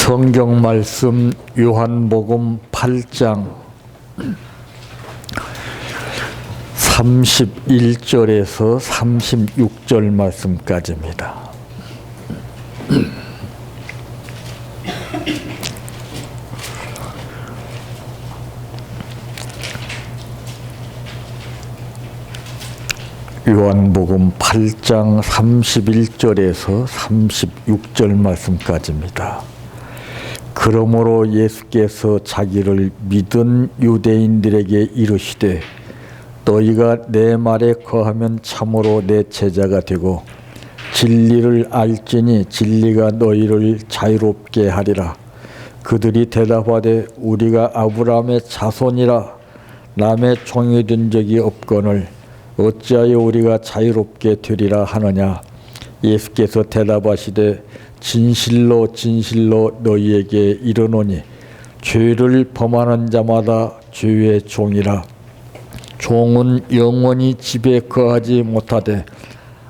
성경 말씀 요한복음 8장 31절에서 36절 말씀까지입니다. 요한복음 8장 31절에서 36절 말씀까지입니다. 그러므로 예수께서 자기를 믿은 유대인들에게 이르시되 너희가 내 말에 거하면 참으로 내 제자가 되고 진리를 알지니 진리가 너희를 자유롭게 하리라. 그들이 대답하되 우리가 아브라함의 자손이라 남의 종이 된 적이 없거늘 어찌하여 우리가 자유롭게 되리라 하느냐. 예수께서 대답하시되 진실로 진실로 너희에게 이르노니 죄를 범하는 자마다 죄의 종이라. 종은 영원히 집에 거하지 못하되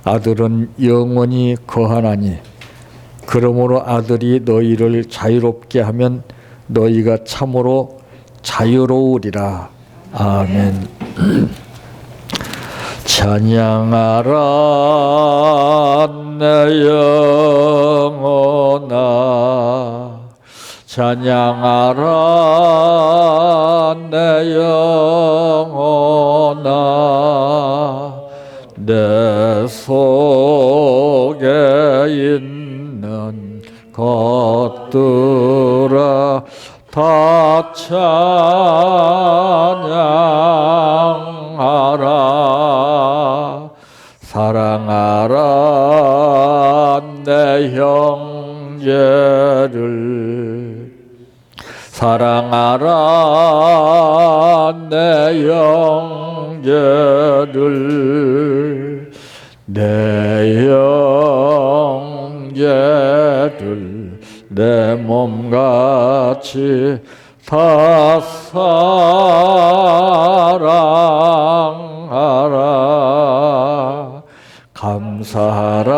아들은 영원히 거하나니 그러므로 아들이 너희를 자유롭게 하면 너희가 참으로 자유로우리라. 아멘. 찬양하라 내 영혼아, 찬양하라 내 영혼아, 내 속에 있는 것들아 다 찬양하라. 사랑하라 내 형제를, 사랑하라 내 형제를, 내 형제를 내 몸같이 다 사랑하라. 감사하라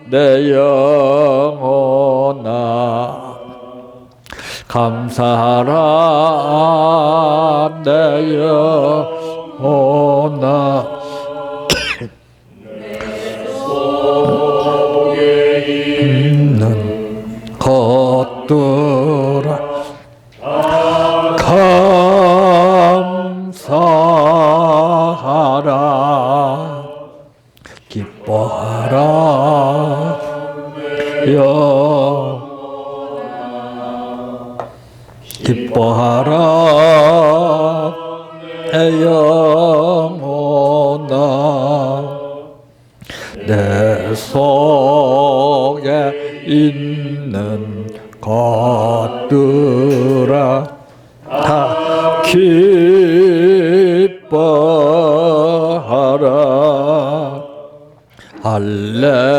내 영혼아, 감사하라 내 영혼아. 있는 것들아 감사하라. 기뻐하라 기뻐하라 내 영혼아, 내 속에 있는 것들아 다 기뻐하라. 할렐루야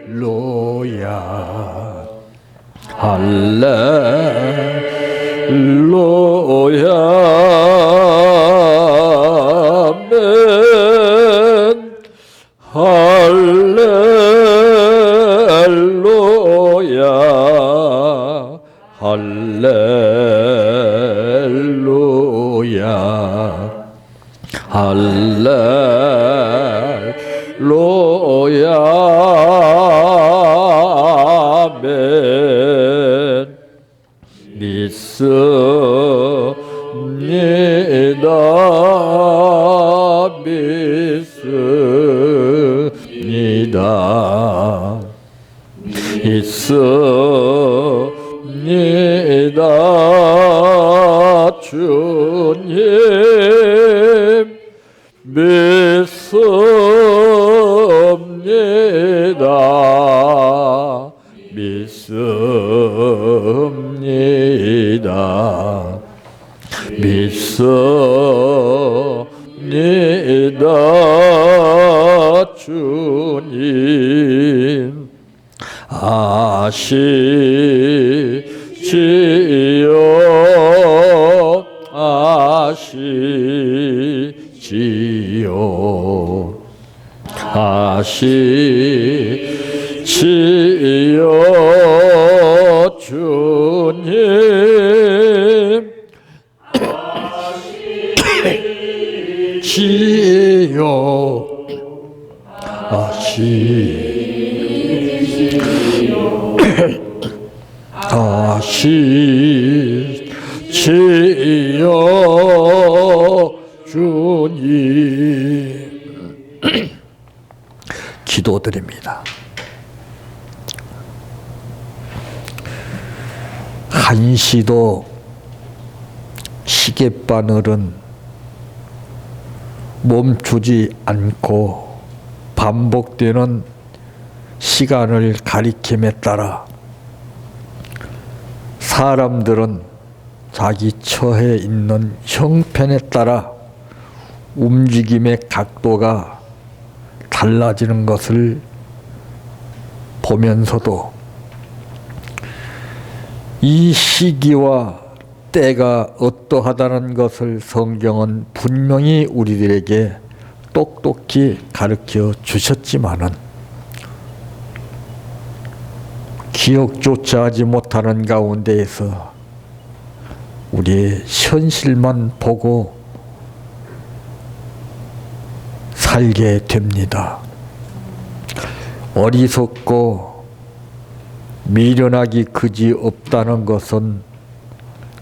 할렐루야 할렐루야 아멘. 할렐루야 할렐루야 할렐루야 아멘. 믿습니다 믿습니다 믿습니다 주님 믿습니다 믿습니다 믿습니다 주님. 아시지요 아시지요 하시지요. 하시지요. 주님 지요. 하시지요. 주님. 기도드립니다. 한시도 시계바늘은 멈추지 않고 반복되는 시간을 가리킴에 따라 사람들은 자기 처해 있는 형편에 따라 움직임의 각도가 달라지는 것을 보면서도 이 시기와 때가 어떠하다는 것을 성경은 분명히 우리들에게 똑똑히 가르쳐 주셨지만은 기억조차 하지 못하는 가운데에서 우리의 현실만 보고 살게 됩니다. 어리석고 미련하기 그지 없다는 것은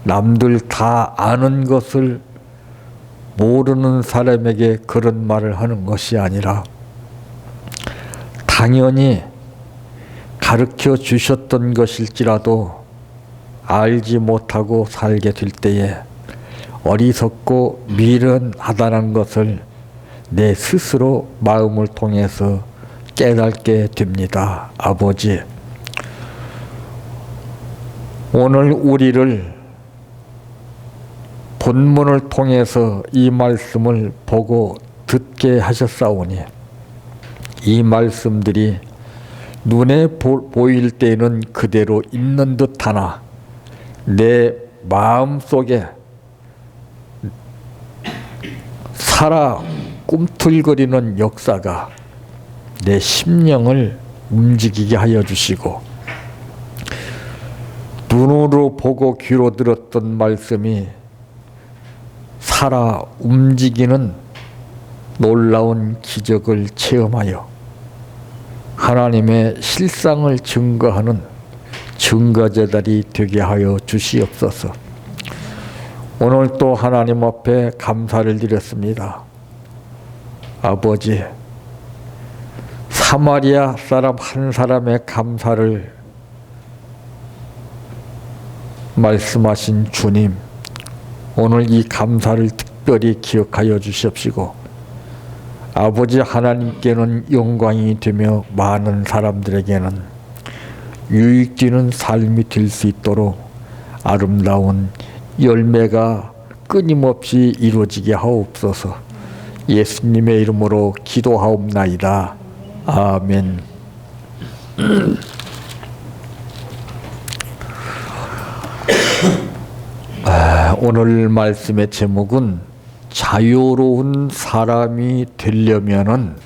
남들 다 아는 것을 모르는 사람에게 그런 말을 하는 것이 아니라 당연히 가르쳐 주셨던 것일지라도 알지 못하고 살게 될 때에 어리석고 미련하다는 것을 내 스스로 마음을 통해서 깨닫게 됩니다. 아버지, 오늘 우리를 본문을 통해서 이 말씀을 보고 듣게 하셨사오니 이 말씀들이 눈에 보일 때에는 그대로 있는 듯하나 내 마음속에 살아 꿈틀거리는 역사가 내 심령을 움직이게 하여 주시고 눈으로 보고 귀로 들었던 말씀이 살아 움직이는 놀라운 기적을 체험하여 하나님의 실상을 증거하는 증거제단이 되게 하여 주시옵소서. 오늘 또 하나님 앞에 감사를 드렸습니다. 아버지, 사마리아 사람 한 사람의 감사를 말씀하신 주님, 오늘 이 감사를 특별히 기억하여 주시옵시고 아버지 하나님께는 영광이 되며 많은 사람들에게는 유익되는 삶이 될 수 있도록 아름다운 열매가 끊임없이 이루어지게 하옵소서. 예수님의 이름으로 기도하옵나이다. 아멘. 오늘 말씀의 제목은 자유로운 사람이 되려면은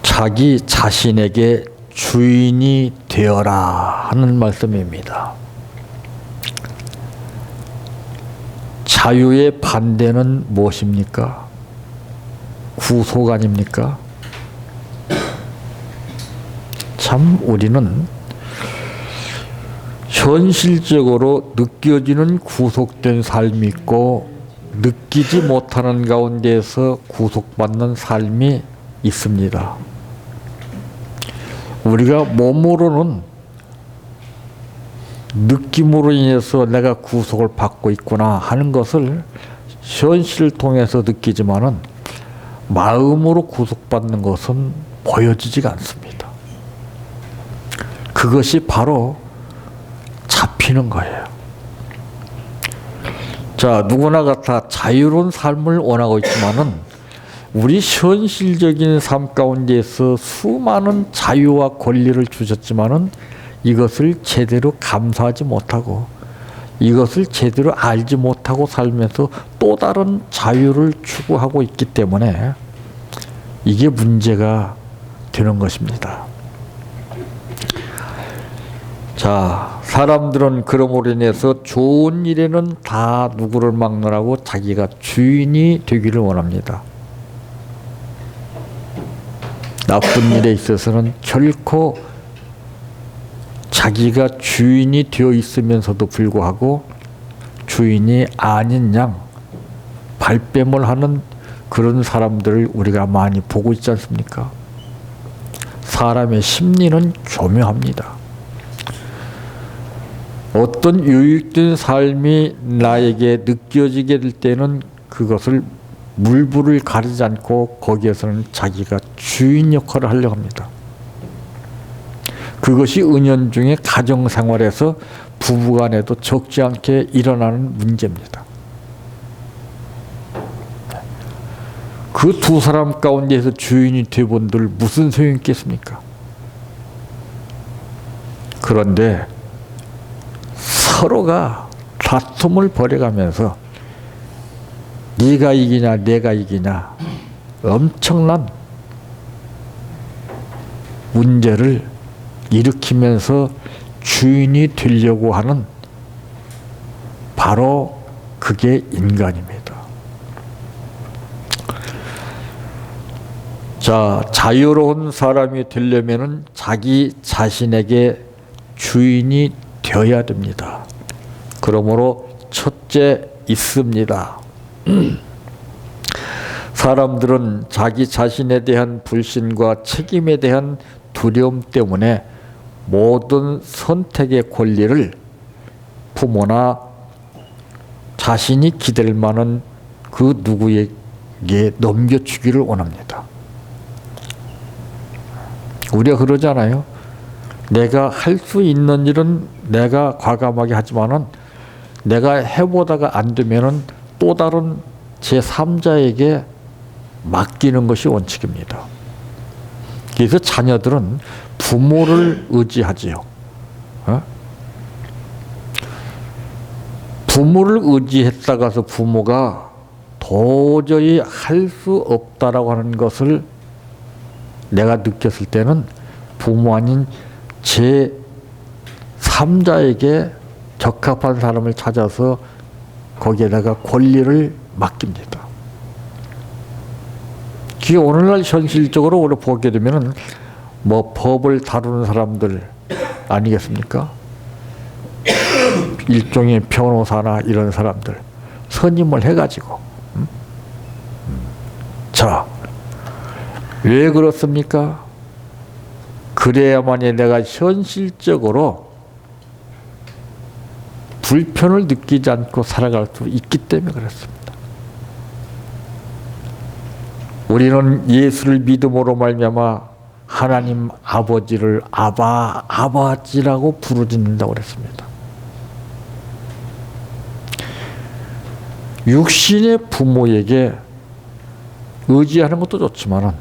자기 자신에게 주인이 되어라 하는 말씀입니다. 자유의 반대는 무엇입니까? 구속 아닙니까? 참 우리는 현실적으로 느껴지는 구속된 삶이 있고 느끼지 못하는 가운데에서 구속받는 삶이 있습니다. 우리가 몸으로는 느낌으로 인해서 내가 구속을 받고 있구나 하는 것을 현실을 통해서 느끼지만은 마음으로 구속받는 것은 보여지지가 않습니다. 그것이 바로 잡히는 거예요. 자, 누구나가 다 자유로운 삶을 원하고 있지만은 우리 현실적인 삶 가운데에서 수많은 자유와 권리를 주셨지만은 이것을 제대로 감사하지 못하고 이것을 제대로 알지 못하고 살면서 또 다른 자유를 추구하고 있기 때문에 이게 문제가 되는 것입니다. 자, 사람들은 그러므로 인해서 좋은 일에는 다 누구를 막론하고 자기가 주인이 되기를 원합니다. 나쁜 일에 있어서는 결코 자기가 주인이 되어 있으면서도 불구하고 주인이 아닌 양 발뺌을 하는 그런 사람들을 우리가 많이 보고 있지 않습니까? 사람의 심리는 교묘합니다. 어떤 유익된 삶이 나에게 느껴지게 될 때는 그것을 물불을 가리지 않고 거기에서는 자기가 주인 역할을 하려고 합니다. 그것이 은연중에 가정생활에서 부부간에도 적지 않게 일어나는 문제입니다. 그 두 사람 가운데에서 주인이 되본들 무슨 소용이 있겠습니까? 그런데 서로가 다툼을 벌여가면서 네가 이기냐 내가 이기냐 엄청난 문제를 일으키면서 주인이 되려고 하는 바로 그게 인간입니다. 자, 자유로운 사람이 되려면은 자기 자신에게 주인이 되어야 됩니다. 그러므로 첫째 있습니다. 사람들은 자기 자신에 대한 불신과 책임에 대한 두려움 때문에 모든 선택의 권리를 부모나 자신이 기댈 만한 그 누구에게 넘겨주기를 원합니다. 우리가 그러잖아요. 내가 할 수 있는 일은 내가 과감하게 하지만은 내가 해보다가 안 되면은 또 다른 제3자에게 맡기는 것이 원칙입니다. 그래서 자녀들은 부모를 의지하지요. 부모를 의지했다가서 부모가 도저히 할 수 없다라고 하는 것을 내가 느꼈을 때는 부모 아닌 제3자에게 적합한 사람을 찾아서 거기에다가 권리를 맡깁니다. 그게 오늘날 현실적으로 우리 보게 되면은 뭐 법을 다루는 사람들 아니겠습니까? 일종의 변호사나 이런 사람들 선임을 해가지고 자, 왜 그렇습니까? 그래야만이 내가 현실적으로 불편을 느끼지 않고 살아갈 수 있기 때문에 그렇습니다. 우리는 예수를 믿음으로 말미암아 하나님 아버지를 아버지라고 부르짖는다고 그랬습니다. 육신의 부모에게 의지하는 것도 좋지만은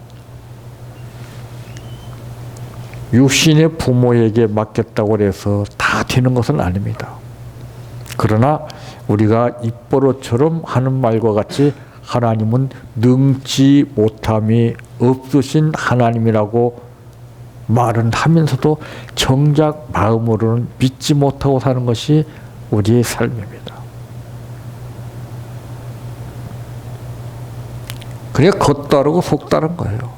육신의 부모에게 맡겼다고 해서 다 되는 것은 아닙니다. 그러나 우리가 입버릇처럼 하는 말과 같이 하나님은 능치 못함이 없으신 하나님이라고 말은 하면서도 정작 마음으로는 믿지 못하고 사는 것이 우리의 삶입니다. 그래 겉다르고 속다른 거예요.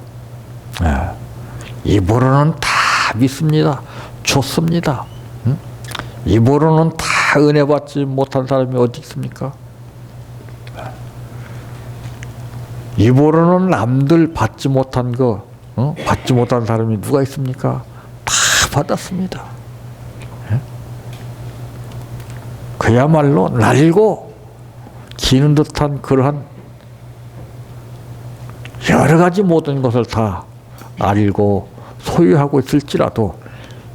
입으로는 다 믿습니다. 좋습니다. 입으로는 다 은혜 받지 못한 사람이 어디 있습니까? 입으로는 남들 받지 못한 거 받지 못한 사람이 누가 있습니까? 다 받았습니다. 그야말로 날고 기는 듯한 그러한 여러 가지 모든 것을 다 알고 소유하고 있을지라도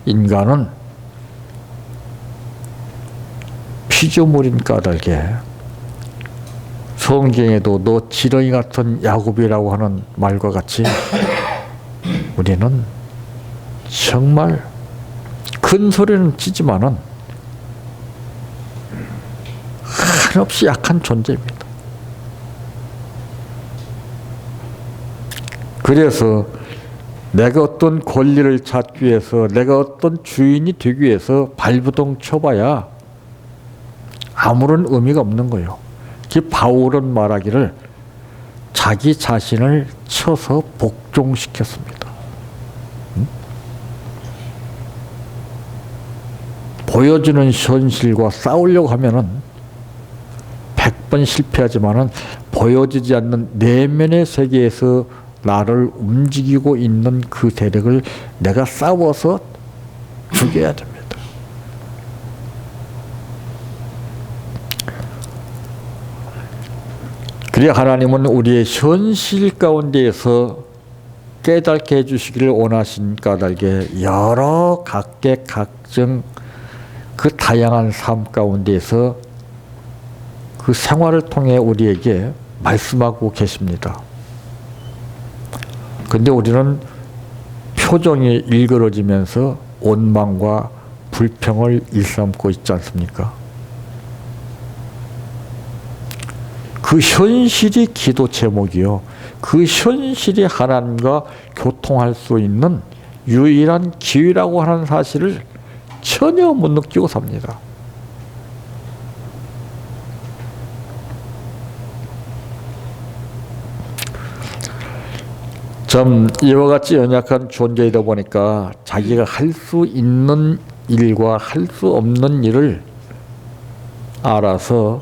인간은 피조물인 까닭에 성경에도 너 지렁이 같은 야곱이라고 하는 말과 같이 우리는 정말 큰 소리는 치지만은 한없이 약한 존재입니다. 그래서 내가 어떤 권리를 찾기 위해서, 내가 어떤 주인이 되기 위해서 발부동 쳐봐야 아무런 의미가 없는 거예요. 바울은 말하기를 자기 자신을 쳐서 복종시켰습니다. 보여주는 현실과 싸우려고 하면은 100번 실패하지만은 보여지지 않는 내면의 세계에서 나를 움직이고 있는 그 세력을 내가 싸워서 죽여야 됩니다. 그래야 하나님은 우리의 현실 가운데에서 깨닫게 해주시기를 원하신 까닭에 여러 각계 각종 그 다양한 삶 가운데에서 그 생활을 통해 우리에게 말씀하고 계십니다. 근데 우리는 표정이 일그러지면서 원망과 불평을 일삼고 있지 않습니까? 그 현실이 기도 제목이요. 그 현실이 하나님과 교통할 수 있는 유일한 기회라고 하는 사실을 전혀 못 느끼고 삽니다. 좀 이와 같이 연약한 존재이다 보니까 자기가 할 수 있는 일과 할 수 없는 일을 알아서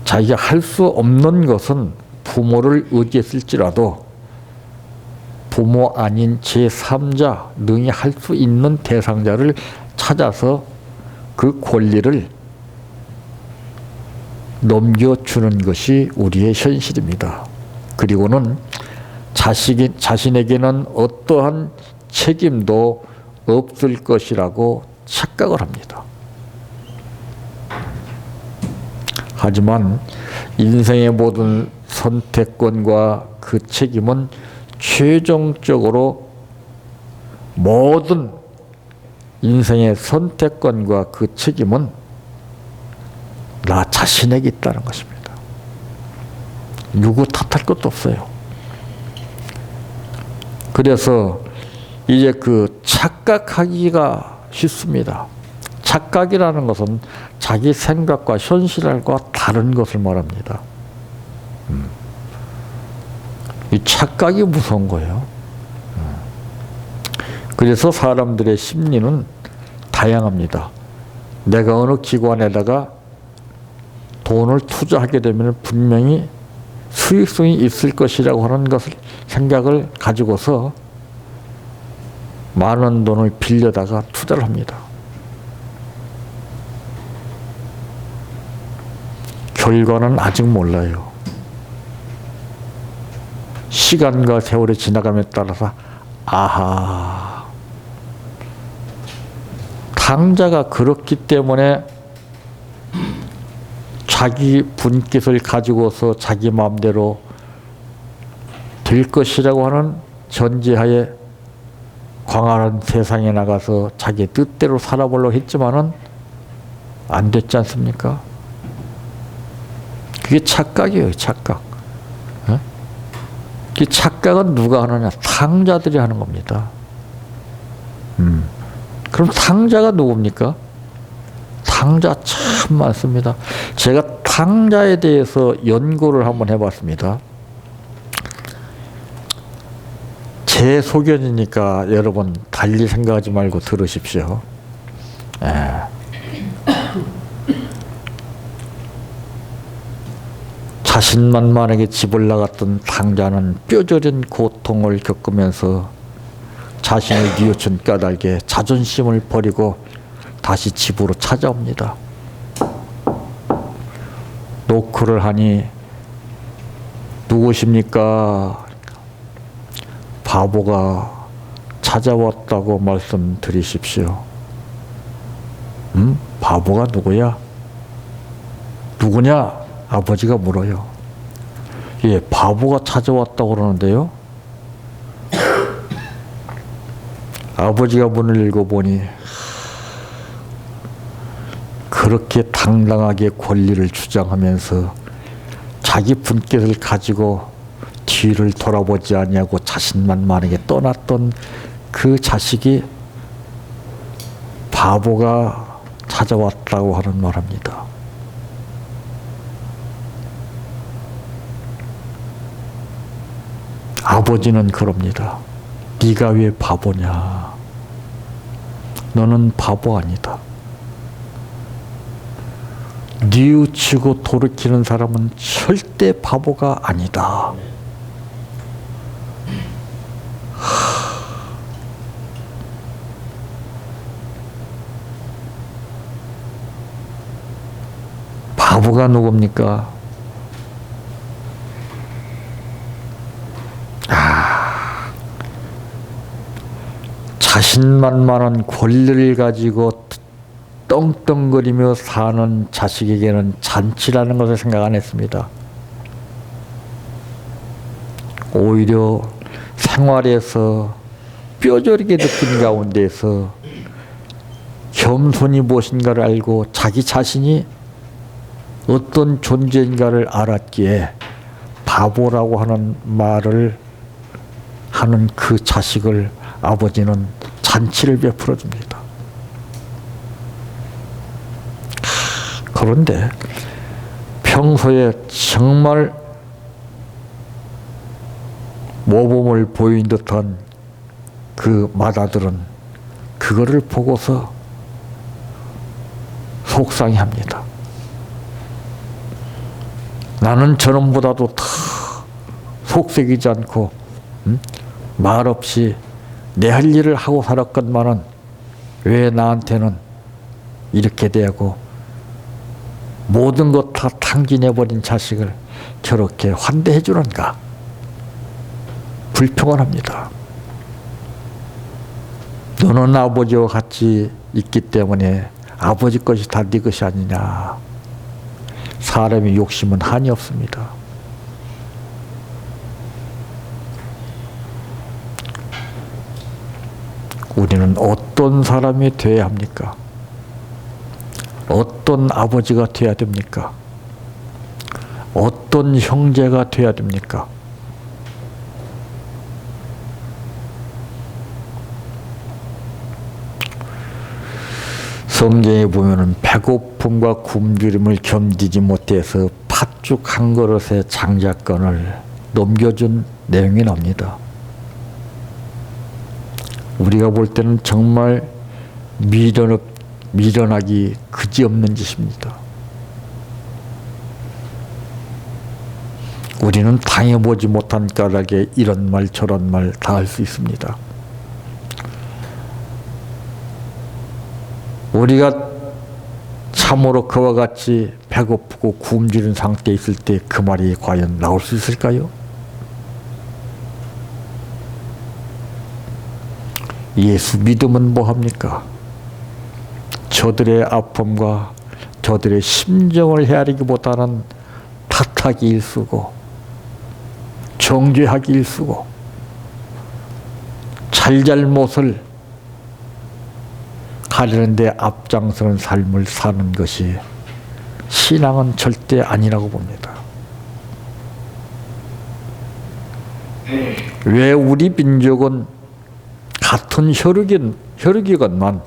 자기가 할 수 없는 것은 부모를 의지했을지라도 부모 아닌 제3자 능히 할 수 있는 대상자를 찾아서 그 권리를 넘겨주는 것이 우리의 현실입니다. 그리고는 자신에게는 어떠한 책임도 없을 것이라고 착각을 합니다. 하지만 인생의 모든 선택권과 그 책임은 최종적으로 모든 인생의 선택권과 그 책임은 나 자신에게 있다는 것입니다. 누구 탓할 것도 없어요. 그래서 이제 그 착각하기가 쉽습니다. 착각이라는 것은 자기 생각과 현실과 다른 것을 말합니다. 이 착각이 무서운 거예요. 그래서 사람들의 심리는 다양합니다. 내가 어느 기관에다가 돈을 투자하게 되면 분명히 수익성이 있을 것이라고 하는 것을 생각을 가지고서 많은 돈을 빌려다가 투자를 합니다. 결과는 아직 몰라요. 시간과 세월이 지나감에 따라서 아하, 당자가 그렇기 때문에 자기 분깃을 가지고서 자기 마음대로 될 것이라고 하는 전제하에 광활한 세상에 나가서 자기 뜻대로 살아보려고 했지만은 안 됐지 않습니까? 그게 착각이에요, 착각. 이 착각은 누가 하느냐? 탕자들이 하는 겁니다. 그럼 탕자가 누굽니까? 탕자 참 많습니다. 제가 탕자에 대해서 연구를 한번 해봤습니다. 제 소견이니까 여러분 달리 생각하지 말고 들으십시오. 자신만만하게 집을 나갔던 탕자는 뼈저린 고통을 겪으면서 자신을 뉘우친 까닭에 자존심을 버리고 다시 집으로 찾아옵니다. 노크를 하니 누구십니까? 바보가 찾아왔다고 말씀드리십시오. 바보가 누구야? 누구냐? 아버지가 물어요. 예, 바보가 찾아왔다고 그러는데요. 아버지가 문을 읽어보니 그 그렇게 당당하게 권리를 주장하면서 자기 분깃을 가지고 뒤를 돌아보지 아니하고 자신만만하게 떠났던 그 자식이 바보가 찾아왔다고 하는 말합니다. 아버지는 그럽니다. 네가 왜 바보냐? 너는 바보 아니다. 뉘우치고 돌이키는 사람은 절대 바보가 아니다. 바보가 누굽니까? 자신만만한 권리를 가지고 떵떵거리며 사는 자식에게는 잔치라는 것을 생각 안 했습니다. 오히려 생활에서 뼈저리게 느낀 가운데서 겸손이 무엇인가를 알고 자기 자신이 어떤 존재인가를 알았기에 바보라고 하는 말을 하는 그 자식을 아버지는 잔치를 베풀어 줍니다. 그런데 평소에 정말 모범을 보인 듯한 그 맏아들은 그거를 보고서 속상해합니다. 나는 저놈보다도 더 속색이지 않고 말없이 내 할 일을 하고 살았건만은 왜 나한테는 이렇게 되고 모든 것 다 탕진해버린 자식을 저렇게 환대해 주는가? 불평을 합니다. 너는 아버지와 같이 있기 때문에 아버지 것이 다 네 것이 아니냐. 사람의 욕심은 한이 없습니다. 우리는 어떤 사람이 되어야 합니까? 어떤 아버지가 되어야 됩니까? 어떤 형제가 되어야 됩니까? 성경에 보면은 배고픔과 굶주림을 견디지 못해서 팥죽 한 그릇에 장자권을 넘겨준 내용이 나옵니다. 우리가 볼 때는 정말 미련하기 그지없는 짓입니다. 우리는 당해보지 못한 까닭에 이런 말 저런 말 다 할 수 있습니다. 우리가 참으로 그와 같이 배고프고 굶주린 상태에 있을 때 그 말이 과연 나올 수 있을까요? 예수 믿으면 뭐합니까? 저들의 아픔과 저들의 심정을 헤아리기보다는 탓하기 일쑤고 정죄하기 일쑤고 잘잘못을 가리는데 앞장서는 삶을 사는 것이 신앙은 절대 아니라고 봅니다. 왜 우리 민족은 같은 혈육이건만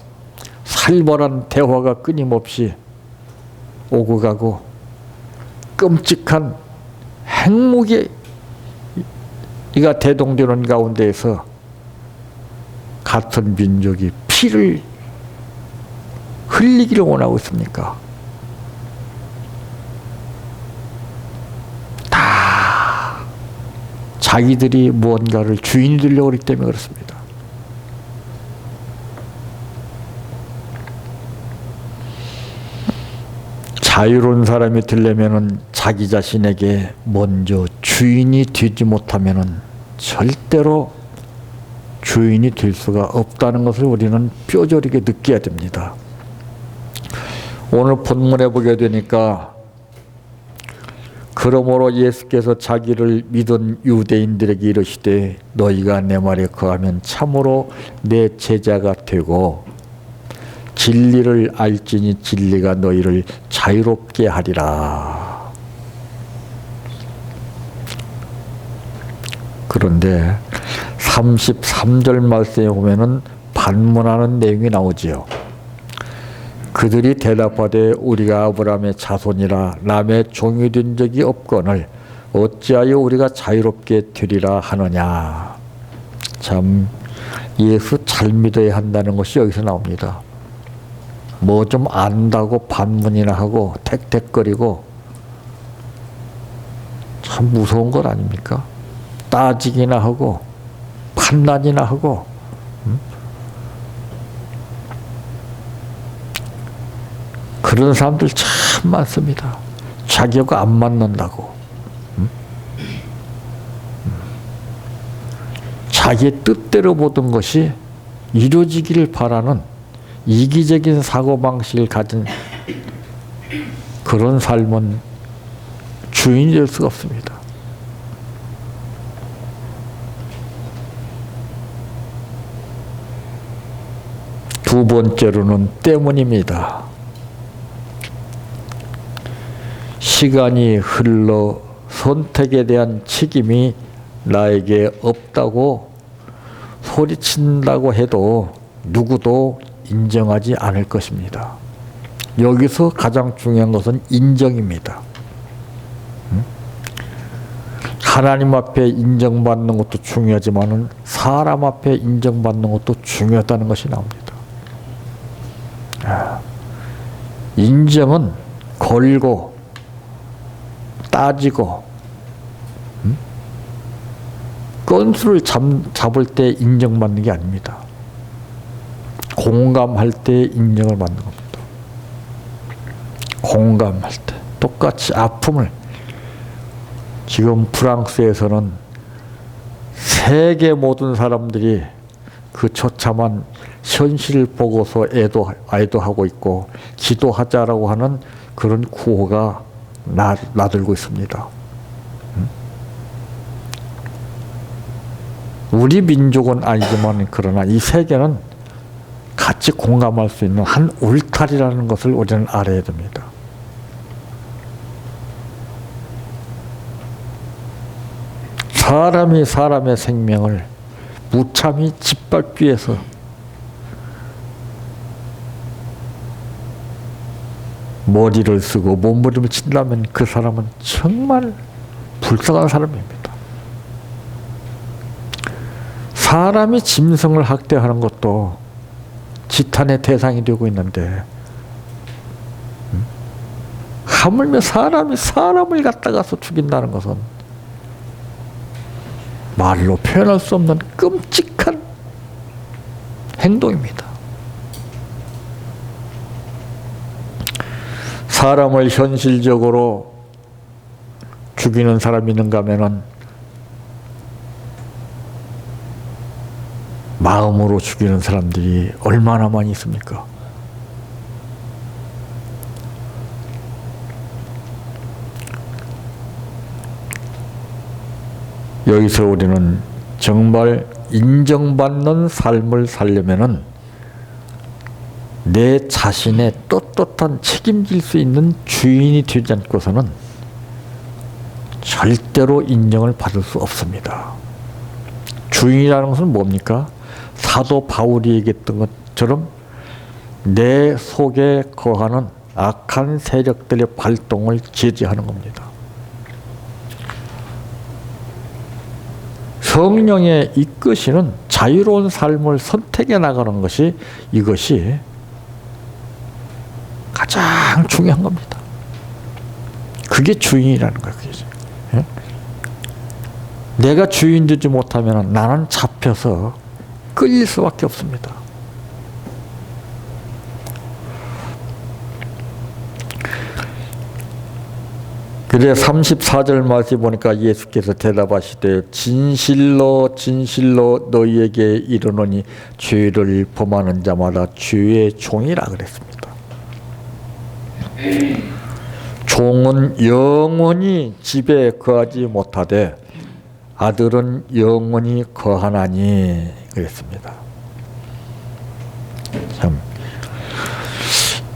살벌한 대화가 끊임없이 오고 가고 끔찍한 핵무기가 대동되는 가운데에서 같은 민족이 피를 흘리기를 원하고 있습니까? 다 자기들이 무언가를 주인이 되려고 하기 때문에 그렇습니다. 자유로운 사람이 되려면은 자기 자신에게 먼저 주인이 되지 못하면은 절대로 주인이 될 수가 없다는 것을 우리는 뼈저리게 느껴야 됩니다. 오늘 본문에 보게 되니까 그러므로 예수께서 자기를 믿은 유대인들에게 이르시되 너희가 내 말에 거하면 참으로 내 제자가 되고 진리를 알지니 진리가 너희를 자유롭게 하리라. 그런데 33절 말씀에 보면은 반문하는 내용이 나오지요. 그들이 대답하되 우리가 아브라함의 자손이라 남의 종이 된 적이 없거늘 어찌하여 우리가 자유롭게 되리라 하느냐. 참 예수 잘 믿어야 한다는 것이 여기서 나옵니다. 뭐 좀 안다고 반문이나 하고 택택거리고 참 무서운 것 아닙니까? 따지기나 하고 판단이나 하고 그런 사람들 참 많습니다. 자기하고 안 맞는다고. 자기의 뜻대로 보던 것이 이루어지기를 바라는 이기적인 사고방식을 가진 그런 삶은 주인이 될 수가 없습니다. 두 번째로는 때문입니다. 시간이 흘러 선택에 대한 책임이 나에게 없다고 소리친다고 해도 누구도 인정하지 않을 것입니다. 여기서 가장 중요한 것은 인정입니다. 하나님 앞에 인정받는 것도 중요하지만 사람 앞에 인정받는 것도 중요하다는 것이 나옵니다. 인정은 걸고 따지고 건수를 잡을 때 인정받는 게 아닙니다. 공감할 때 인정을 받는 겁니다. 공감할 때 똑같이 아픔을 지금 프랑스에서는 세계 모든 사람들이 그 처참한 현실을 보고서 애도하고 있고 기도하자라고 하는 그런 구호가 나들고 있습니다. 우리 민족은 아니지만 그러나 이 세계는 같이 공감할 수 있는 한 울타리라는 것을 우리는 알아야 됩니다. 사람이 사람의 생명을 무참히 짓밟기 위해서 머리를 쓰고 몸부림을 친다면 그 사람은 정말 불쌍한 사람입니다. 사람이 짐승을 학대하는 것도 지탄의 대상이 되고 있는데 하물며 사람이 사람을 갖다가서 죽인다는 것은 말로 표현할 수 없는 끔찍한 행동입니다. 사람을 현실적으로 죽이는 사람이 있는가 하면은 마음으로 죽이는 사람들이 얼마나 많이 있습니까? 여기서 우리는 정말 인정받는 삶을 살려면은 내 자신의 떳떳한 책임질 수 있는 주인이 되지 않고서는 절대로 인정을 받을 수 없습니다. 주인이라는 것은 뭡니까? 사도 바울이 얘기했던 것처럼 내 속에 거하는 악한 세력들의 발동을 제지하는 겁니다. 성령의 이끄시는 자유로운 삶을 선택해 나가는 것이 이것이 가장 중요한 겁니다. 그게 주인이라는 거예요. 그게. 내가 주인 되지 못하면 나는 잡혀서 끌릴 수밖에 없습니다. 그래 34절 말씀 보니까 예수께서 대답하시되 진실로 진실로 너희에게 이르노니 죄를 범하는 자마다 주의 종이라 그랬습니다. 종은 영원히 집에 거하지 못하되 아들은 영원히 거하나니 그랬습니다. 참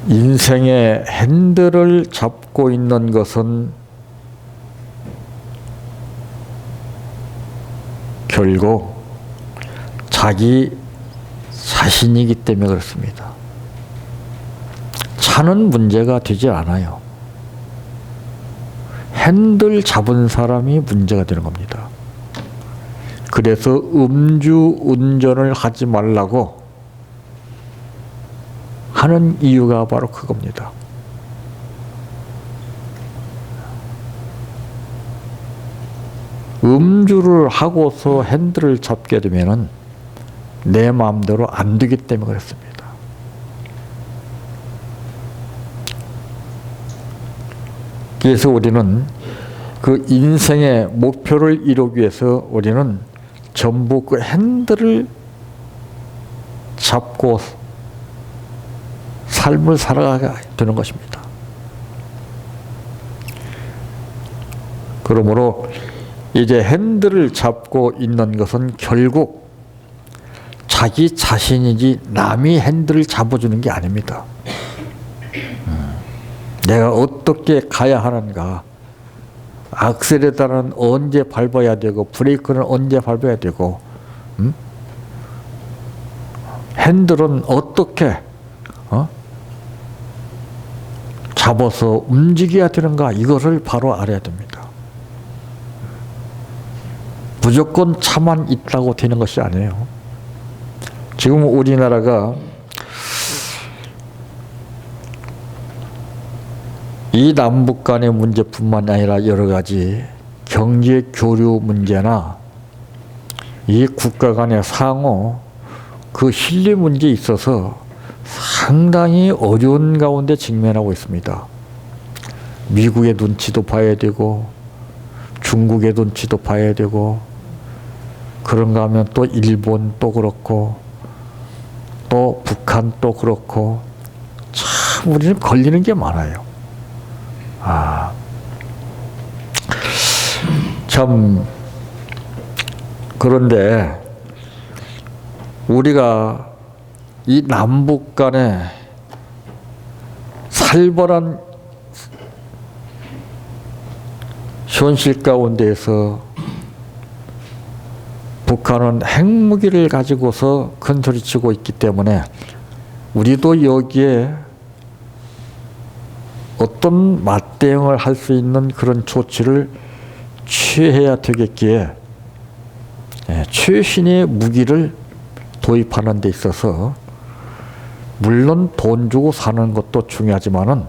인생의 핸들을 잡고 있는 것은 결국 자기 자신이기 때문에 그렇습니다. 차는 문제가 되지 않아요. 핸들 잡은 사람이 문제가 되는 겁니다. 그래서 음주 운전을 하지 말라고 하는 이유가 바로 그겁니다. 음주를 하고서 핸들을 잡게 되면은 내 마음대로 안 되기 때문에 그렇습니다. 그래서 우리는 그 인생의 목표를 이루기 위해서 우리는 전부 그 핸들을 잡고 삶을 살아가야 되는 것입니다. 그러므로 이제 핸들을 잡고 있는 것은 결국 자기 자신이지 남이 핸들을 잡아주는 게 아닙니다. 내가 어떻게 가야 하는가, 악셀레터는 언제 밟아야 되고 브레이크는 언제 밟아야 되고, 핸들은 어떻게 잡아서 움직여야 되는가, 이것을 바로 알아야 됩니다. 무조건 차만 있다고 되는 것이 아니에요. 지금 우리나라가 이 남북 간의 문제뿐만 아니라 여러 가지 경제 교류 문제나 이 국가 간의 상호 그 신뢰 문제에 있어서 상당히 어려운 가운데 직면하고 있습니다. 미국의 눈치도 봐야 되고 중국의 눈치도 봐야 되고 그런가 하면 또 일본 또 그렇고 또 북한 또 그렇고 참 우리는 걸리는 게 많아요. 참 그런데 우리가 이 남북 간의 살벌한 현실 가운데에서 북한은 핵무기를 가지고서 큰소리치고 있기 때문에 우리도 여기에 어떤 맞대응을 할 수 있는 그런 조치를 취해야 되겠기에 최신의 무기를 도입하는 데 있어서 물론 돈 주고 사는 것도 중요하지만은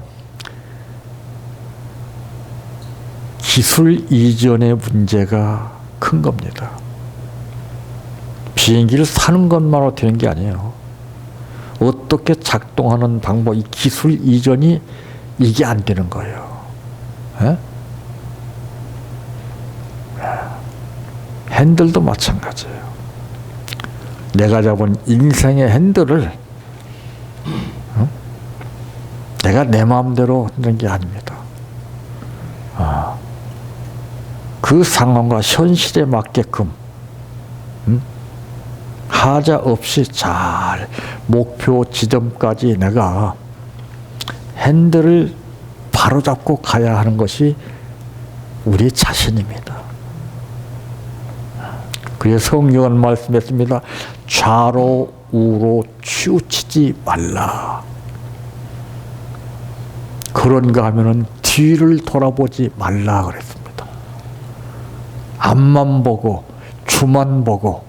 기술 이전의 문제가 큰 겁니다. 비행기를 사는 것만으로 되는 게 아니에요. 어떻게 작동하는 방법, 이 기술 이전이 이게 안 되는 거예요. 핸들도 마찬가지예요. 내가 잡은 인생의 핸들을 내가 내 마음대로 하는 게 아닙니다. 그 상황과 현실에 맞게끔 하자 없이 잘 목표 지점까지 내가 핸들을 바로잡고 가야 하는 것이 우리 자신입니다. 그래서 성경은 말씀했습니다. 좌로 우로 치우치지 말라. 그런가 하면은 뒤를 돌아보지 말라 그랬습니다. 앞만 보고 주만 보고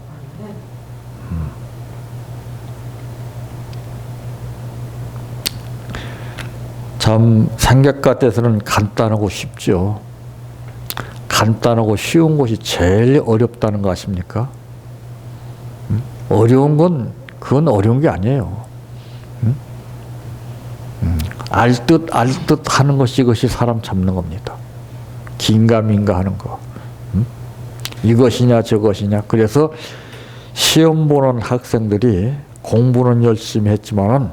참 생각 같아서는 간단하고 쉽죠. 간단하고 쉬운 것이 제일 어렵다는 거 아십니까? 어려운 건 그건 어려운 게 아니에요. 알 듯 하는 것이 이것이 사람 잡는 겁니다. 긴가민가 하는 거. 이것이냐 저것이냐. 그래서 시험 보는 학생들이 공부는 열심히 했지만은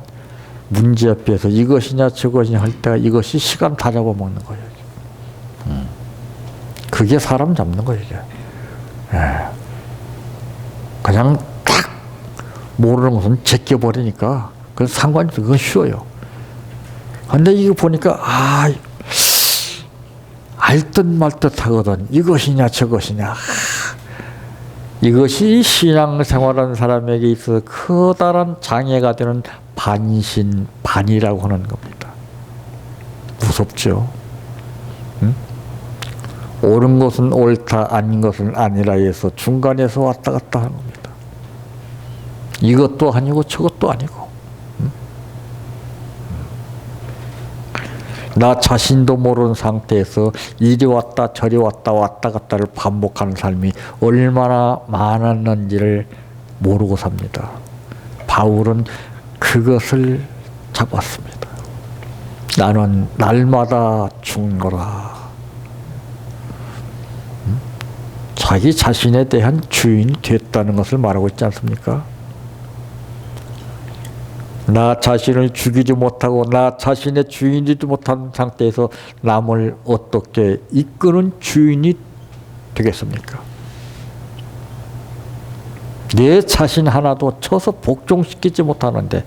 문제 앞에서 이것이냐 저것이냐 할 때가 이것이 시간 다 잡아먹는 거예요. 그게 사람 잡는 거예요. 이게. 그냥 딱 모르는 것은 제껴버리니까 그건 상관이 없어요. 그건 쉬워요. 근데 이거 보니까 알듯 말듯 하거든. 이것이냐 저것이냐. 이것이 신앙생활하는 사람에게 있어서 커다란 장애가 되는 반신반의라고 하는 겁니다. 무섭죠. 응? 옳은 것은 옳다, 아닌 것은 아니라 해서 중간에서 왔다 갔다 하는 겁니다. 이것도 아니고 저것도 아니고. 응? 나 자신도 모르는 상태에서 이리 왔다 저리 왔다 왔다 갔다를 반복하는 삶이 얼마나 많았는지를 모르고 삽니다. 바울은 그것을 잡았습니다. 나는 날마다 죽노라. 자기 자신에 대한 주인이 됐다는 것을 말하고 있지 않습니까? 나 자신을 죽이지 못하고 나 자신의 주인이지 못한 상태에서 남을 어떻게 이끄는 주인이 되겠습니까? 내 자신 하나도 쳐서 복종시키지 못하는데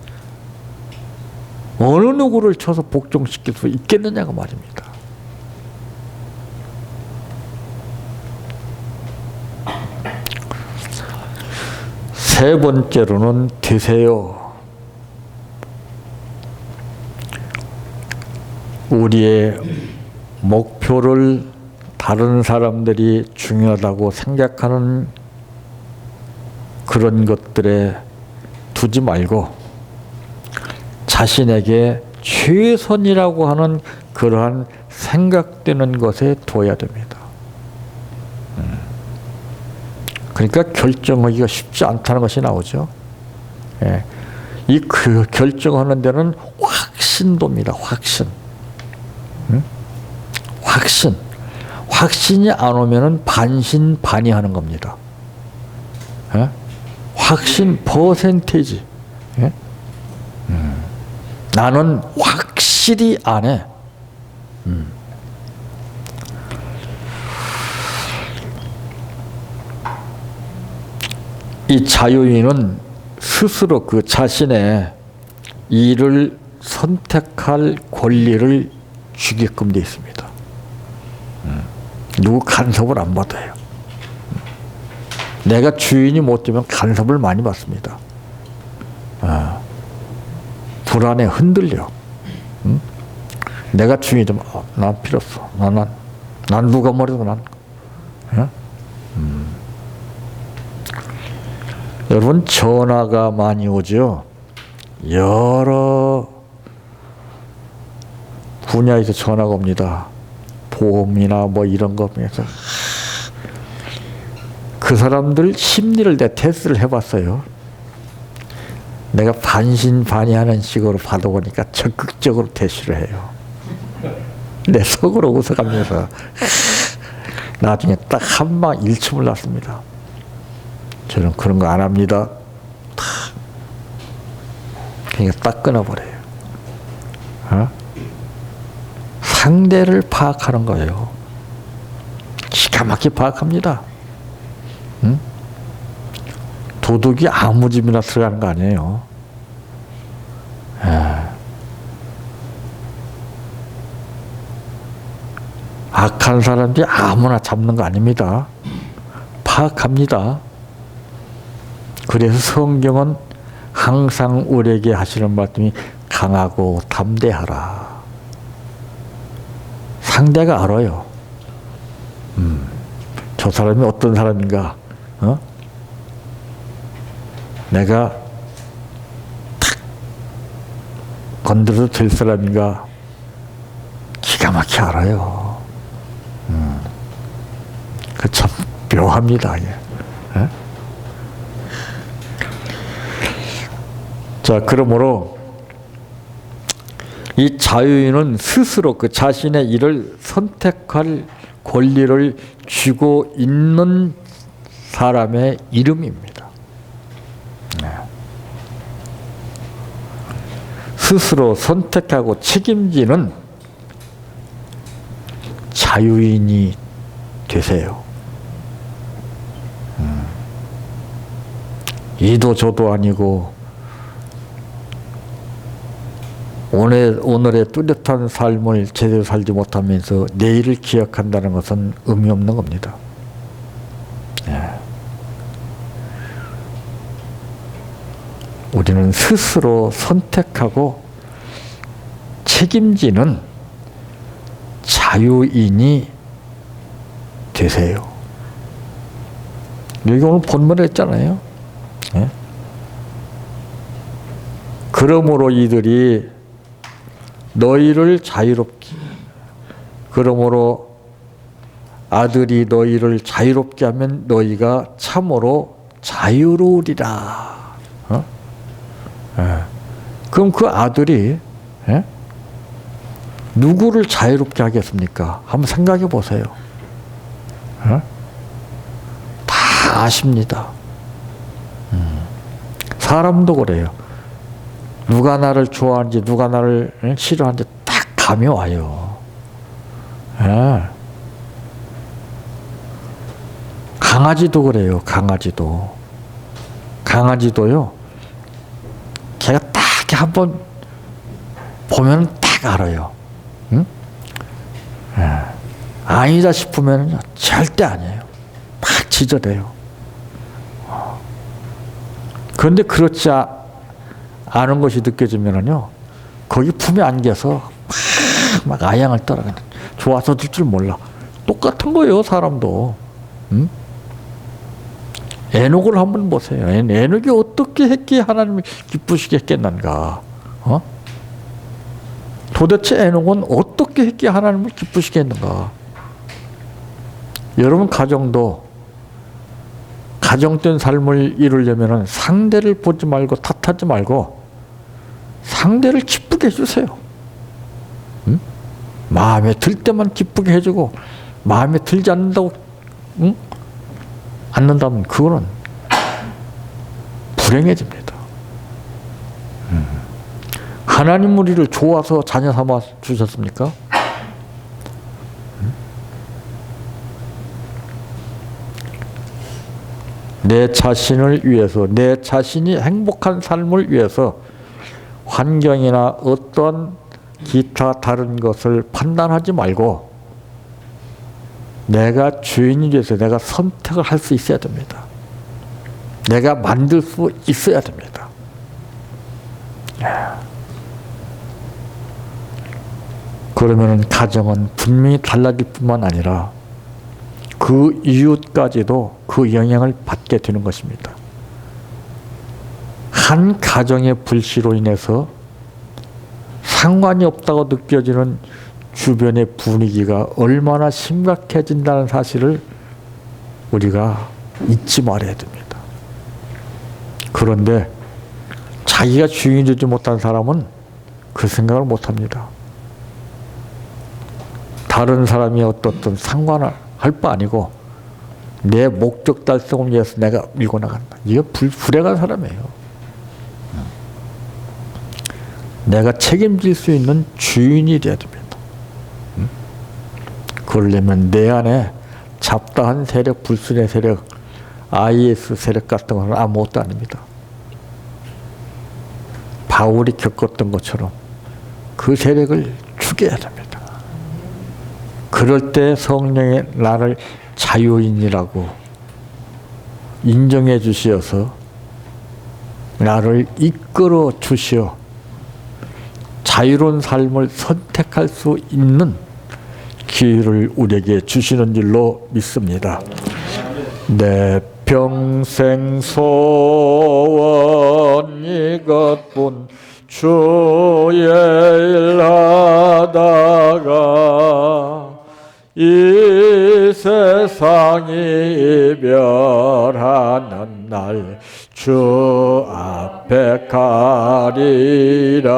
어느 누구를 쳐서 복종시킬 수 있겠느냐고 말입니다. 세 번째로는 되세요. 우리의 목표를 다른 사람들이 중요하다고 생각하는 그런 것들에 두지 말고 자신에게 최선이라고 하는 그러한 생각되는 것에 둬야 됩니다. 그러니까 결정하기가 쉽지 않다는 것이 나오죠. 예. 이 결정하는 데는 확신도입니다. 확신. 확신. 확신이 안 오면은 반신반의하는 겁니다. 예? 확신 퍼센테이지. 예? 나는 확실히 안 해. 이 자유인은 스스로 그 자신의 일을 선택할 권리를 주게끔 되어 있습니다. 누구 간섭을 안 받아요. 내가 주인이 못 되면 간섭을 많이 받습니다. 불안에 흔들려. 내가 주인이 되면 난 필요 없어. 난 누가 뭐래도 난. 여러분 전화가 많이 오죠. 여러 분야에서 전화가 옵니다. 보험이나 뭐 이런 거 보면서 그 사람들 심리를 내가 테스트를 해봤어요. 내가 반신반의하는 식으로 받아보니까 적극적으로 대시를 해요. 내 속으로 웃어가면서 나중에 딱 한방 일침을 났습니다. 저는 그런 거 안 합니다. 그러니까 딱 끊어버려요. 상대를 파악하는 거예요. 기가 막히게 파악합니다. 도둑이 아무 집이나 들어가는 거 아니에요. 악한 사람들이 아무나 잡는 거 아닙니다. 파악합니다. 그래서 성경은 항상 우리에게 하시는 말씀이 강하고 담대하라. 상대가 알아요. 저 사람이 어떤 사람인가? 내가 탁 건드려도 될 사람인가? 기가 막히게 알아요. 그 참 묘합니다. 자, 그러므로 이 자유인은 스스로 그 자신의 일을 선택할 권리를 쥐고 있는 사람의 이름입니다. 스스로 선택하고 책임지는 자유인이 되세요. 이도 저도 아니고 오늘의 뚜렷한 삶을 제대로 살지 못하면서 내일을 기억한다는 것은 의미 없는 겁니다. 예. 우리는 스스로 선택하고 책임지는 자유인이 되세요. 여기 오늘 본문에 했잖아요. 예? 그러므로 이들이 너희를 자유롭게, 그러므로 아들이 너희를 자유롭게 하면 너희가 참으로 자유로우리라. 어? 예. 그럼 그 아들이 예? 누구를 자유롭게 하겠습니까? 한번 생각해 보세요. 예? 다 아십니다. 사람도 그래요. 누가 나를 좋아하는지 누가 나를 싫어하는지 딱 감이 와요. 예. 강아지도 그래요. 강아지도요. 걔가 딱 한번 보면 딱 알아요. 응? 예. 아니다 싶으면 절대 아니에요. 막 짖어대요. 그런데 그렇지 않은 것이 느껴지면은요, 거기 품에 안겨서 막 아양을 떨어. 좋아서 들 줄 몰라. 똑같은 거예요, 사람도. 응? 에녹을 한번 보세요. 에녹이 어떻게 했기에 하나님이 기쁘시게 했겠는가? 어? 도대체 에녹은 어떻게 했기에 하나님을 기쁘시게 했는가? 여러분 가정된 삶을 이루려면 상대를 보지 말고 탓하지 말고 상대를 기쁘게 해주세요. 응? 마음에 들 때만 기쁘게 해주고 마음에 들지 않는다고 응? 않는다면 그거는 불행해집니다. 하나님 우리를 좋아서 자녀 삼아 주셨습니까? 내 자신을 위해서, 내 자신이 행복한 삶을 위해서 환경이나 어떤 기타 다른 것을 판단하지 말고 내가 주인이 돼서 내가 선택을 할 수 있어야 됩니다. 내가 만들 수 있어야 됩니다. 그러면 가정은 분명히 달라질 뿐만 아니라 그 이웃까지도 그 영향을 받게 되는 것입니다. 한 가정의 불씨로 인해서 상관이 없다고 느껴지는 주변의 분위기가 얼마나 심각해진다는 사실을 우리가 잊지 말아야 됩니다. 그런데 자기가 주인이 되지 못한 사람은 그 생각을 못합니다. 다른 사람이 어떻든 상관을 할 바 아니고 내 목적 달성을 위해서 내가 밀고 나간다. 이거 불행한 사람이에요. 내가 책임질 수 있는 주인이 되어야 됩니다. 그러려면 내 안에 잡다한 세력, 불순의 세력, IS 세력 같은 것은 아무것도 아닙니다. 바울이 겪었던 것처럼 그 세력을 죽여야 됩니다. 그럴 때 성령이 나를 자유인이라고 인정해 주시어서 나를 이끌어 주시어 자유로운 삶을 선택할 수 있는 기회를 우리에게 주시는 줄로 믿습니다. 내 평생 소원 이것뿐 주의 일 하다가 이 세상이 이별하는 날 주 앞에 가리라.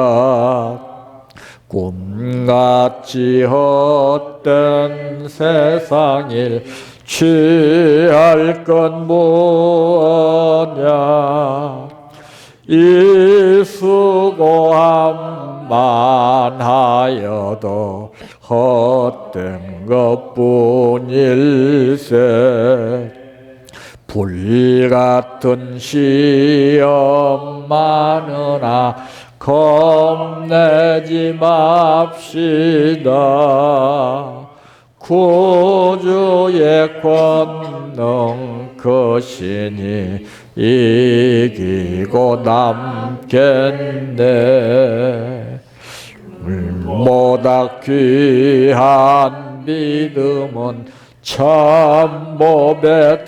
꿈같이 헛된 세상일 취할 건 뭐냐. 이 수고함만 하여도 헛된 것뿐일세. 불같은 시험 많으나 겁내지 맙시다. 구주의 권능 그 신이 이기고 남겠네. 물보다 귀한 믿음은 참법에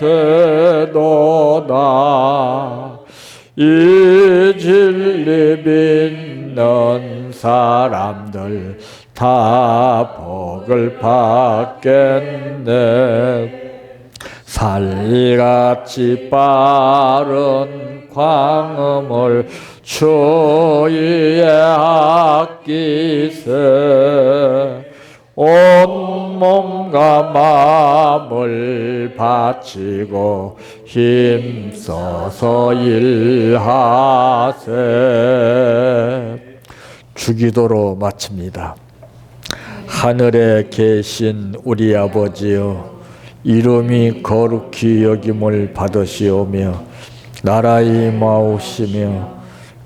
되도다. 이 진리 믿는 사람들 다 복을 받겠네. 살같이 빠른 광음을 주위에 아끼세. 온 몸과 마음을 바치고 힘써서 일하세. 주기도로 마칩니다. 하늘에 계신 우리 아버지여, 이름이 거룩히 여김을 받으시오며 나라의 마오시며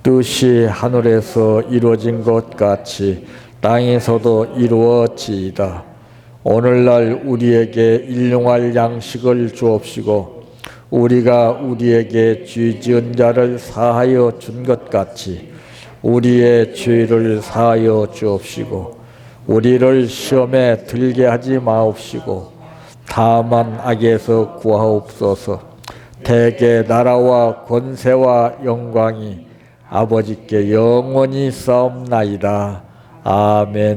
뜻이 하늘에서 이루어진 것 같이 땅에서도 이루어지이다. 오늘날 우리에게 일용할 양식을 주옵시고 우리가 우리에게 죄 지은 자를 사하여 준 것 같이 우리의 죄를 사하여 주옵시고 우리를 시험에 들게 하지 마옵시고 다만 악에서 구하옵소서. 대개 나라와 권세와 영광이 아버지께 영원히 싸움나이다. 아멘.